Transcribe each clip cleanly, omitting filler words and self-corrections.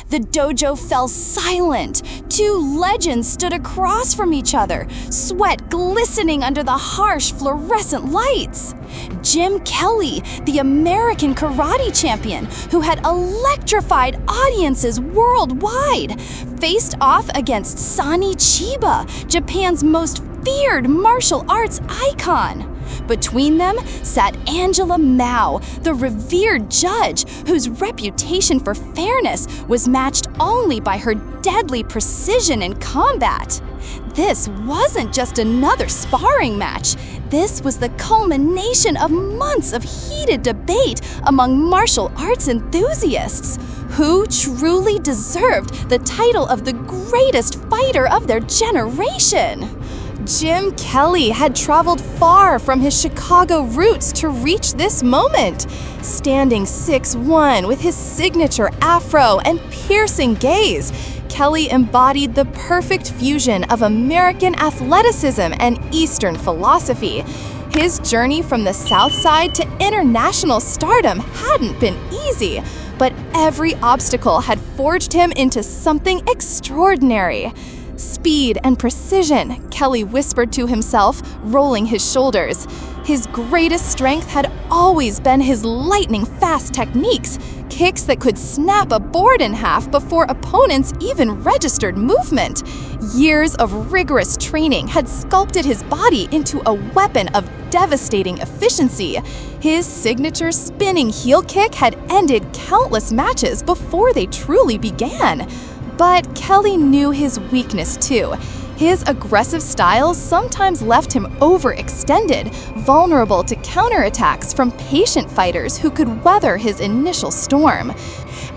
The dojo fell silent. Two legends stood across from each other, sweat glistening under the harsh fluorescent lights. Jim Kelly, the American karate champion who had electrified audiences worldwide, faced off against Sonny Chiba, Japan's most feared martial arts icon. Between them sat Angela Mao, the revered judge whose reputation for fairness was matched only by her deadly precision in combat. This wasn't just another sparring match. This was the culmination of months of heated debate among martial arts enthusiasts. Who truly deserved the title of the greatest fighter of their generation? Jim Kelly had traveled far from his Chicago roots to reach this moment. Standing 6'1" with his signature afro and piercing gaze, Kelly embodied the perfect fusion of American athleticism and Eastern philosophy. His journey from the South Side to international stardom hadn't been easy, but every obstacle had forged him into something extraordinary. Speed and precision, Kelly whispered to himself, rolling his shoulders. His greatest strength had always been his lightning-fast techniques, kicks that could snap a board in half before opponents even registered movement. Years of rigorous training had sculpted his body into a weapon of devastating efficiency. His signature spinning heel kick had ended countless matches before they truly began. But Kelly knew his weakness too. His aggressive style sometimes left him overextended, vulnerable to counterattacks from patient fighters who could weather his initial storm.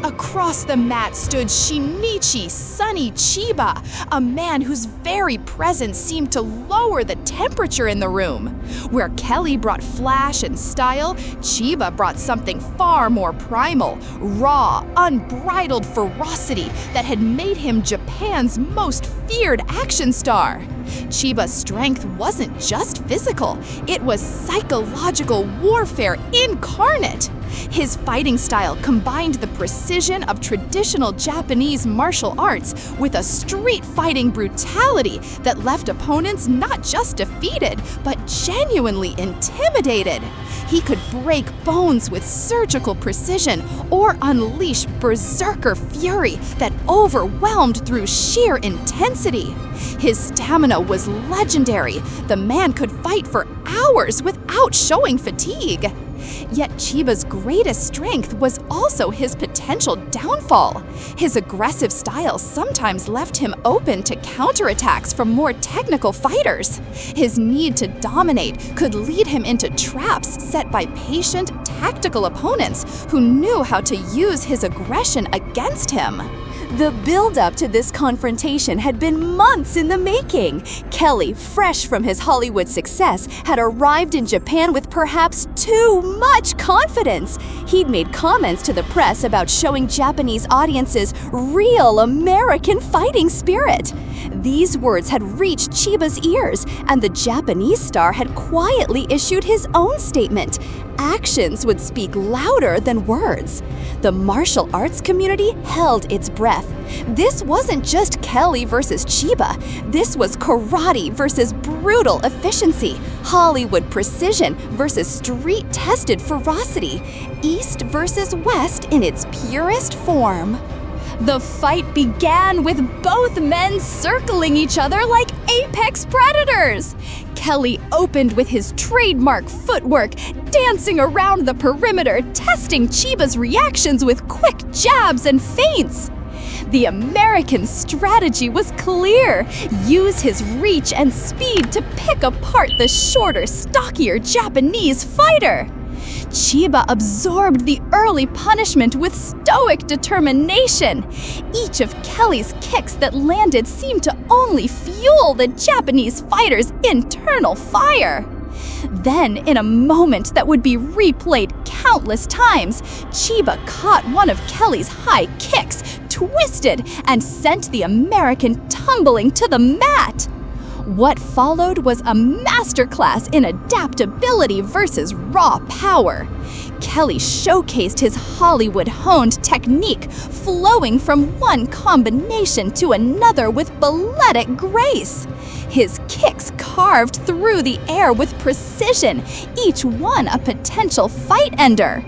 Across the mat stood Shinichi Sonny Chiba, a man whose very presence seemed to lower the temperature in the room. Where Kelly brought flash and style, Chiba brought something far more primal, raw, unbridled ferocity that had made him Japan's most feared action star. Chiba's strength wasn't just physical, it was psychological warfare incarnate. His fighting style combined the precision of traditional Japanese martial arts with a street fighting brutality that left opponents not just defeated, but genuinely intimidated. He could break bones with surgical precision or unleash berserker fury that overwhelmed through sheer intensity. His stamina was legendary. The man could fight for hours without showing fatigue. Yet Chiba's greatest strength was also his potential downfall. His aggressive style sometimes left him open to counterattacks from more technical fighters. His need to dominate could lead him into traps set by patient, tactical opponents who knew how to use his aggression against him. The build-up to this confrontation had been months in the making. Kelly, fresh from his Hollywood success, had arrived in Japan with perhaps too much confidence. He'd made comments to the press about showing Japanese audiences real American fighting spirit. These words had reached Chiba's ears, and the Japanese star had quietly issued his own statement. Actions would speak louder than words. The martial arts community held its breath. This wasn't just Kelly versus Chiba. This was karate versus brutal efficiency, Hollywood precision versus street-tested ferocity, East versus West in its purest form. The fight began with both men circling each other like apex predators. Kelly opened with his trademark footwork, dancing around the perimeter, testing Chiba's reactions with quick jabs and feints. The American strategy was clear. Use his reach and speed to pick apart the shorter, stockier Japanese fighter. Chiba absorbed the early punishment with stoic determination. Each of Kelly's kicks that landed seemed to only fuel the Japanese fighter's internal fire. Then, in a moment that would be replayed countless times, Chiba caught one of Kelly's high kicks, twisted, and sent the American tumbling to the mat. What followed was a masterclass in adaptability versus raw power. Kelly showcased his Hollywood-honed technique, flowing from one combination to another with balletic grace. His kicks carved through the air with precision, each one a potential fight ender.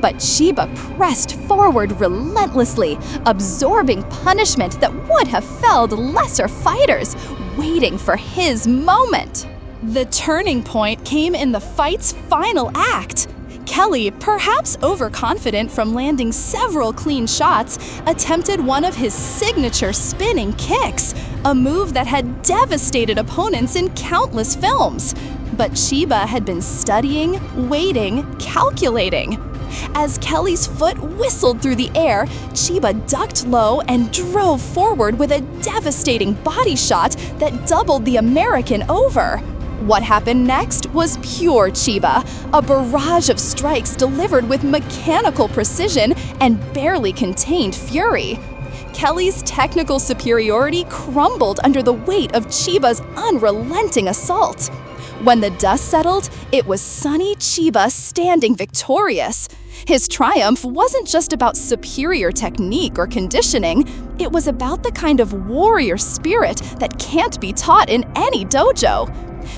But Chiba pressed forward relentlessly, absorbing punishment that would have felled lesser fighters, waiting for his moment. The turning point came in the fight's final act. Kelly, perhaps overconfident from landing several clean shots, attempted one of his signature spinning kicks, a move that had devastated opponents in countless films. But Chiba had been studying, waiting, calculating. As Kelly's foot whistled through the air, Chiba ducked low and drove forward with a devastating body shot that doubled the American over. What happened next was pure Chiba, a barrage of strikes delivered with mechanical precision and barely contained fury. Kelly's technical superiority crumbled under the weight of Chiba's unrelenting assault. When the dust settled, it was Sonny Chiba standing victorious. His triumph wasn't just about superior technique or conditioning, it was about the kind of warrior spirit that can't be taught in any dojo.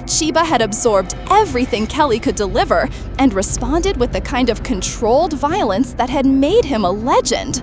Chiba had absorbed everything Kelly could deliver and responded with the kind of controlled violence that had made him a legend.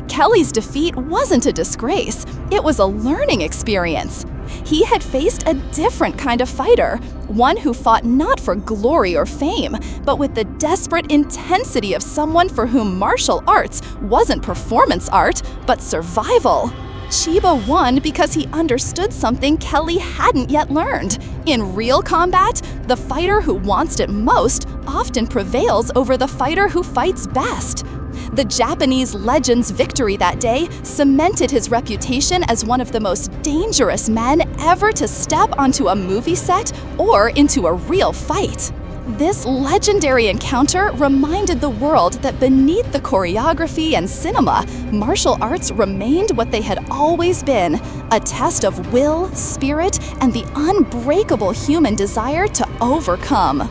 Kelly's defeat wasn't a disgrace, it was a learning experience. He had faced a different kind of fighter, one who fought not for glory or fame, but with the desperate intensity of someone for whom martial arts wasn't performance art, but survival. Chiba won because he understood something Kelly hadn't yet learned. In real combat, the fighter who wants it most often prevails over the fighter who fights best. The Japanese legend's victory that day cemented his reputation as one of the most dangerous men ever to step onto a movie set or into a real fight. This legendary encounter reminded the world that beneath the choreography and cinema, martial arts remained what they had always been, a test of will, spirit, and the unbreakable human desire to overcome.